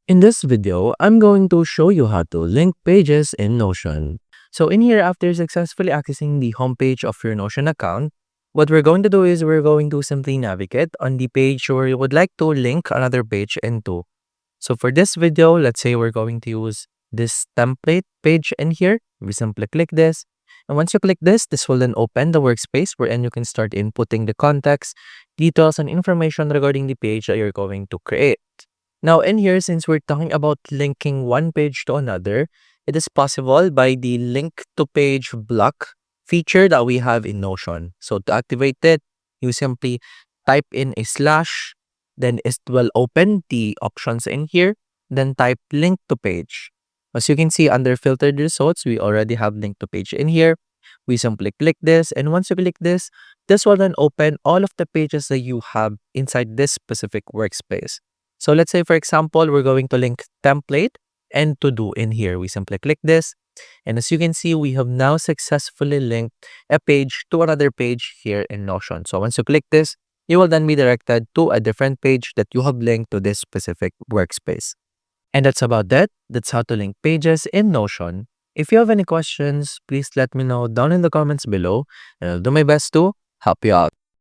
In this video, I'm going to show you how to link pages in Notion. So in here, after successfully accessing the homepage of your Notion account, what we're going to do is we're going to simply navigate on the page where you would like to link another page into. So for this video, let's say we're going to use this template page in here. We simply click this. And once you click this will then open the workspace wherein you can start inputting the context, details, and information regarding the page that you're going to create. Now in here, since we're talking about linking one page to another, it is possible by the link to page block feature that we have in Notion. So to activate it, you simply type in a slash, then it will open the options in here, then type link to page. As you can see under filtered results, we already have link to page in here. We simply click this, and once you click this will then open all of the pages that you have inside this specific workspace. So let's say, for example, we're going to link template and to do in here. We simply click this. And as you can see, we have now successfully linked a page to another page here in Notion. So once you click this, you will then be directed to a different page that you have linked to this specific workspace. And that's about that. That's how to link pages in Notion. If you have any questions, please let me know down in the comments below, and I'll do my best to help you out.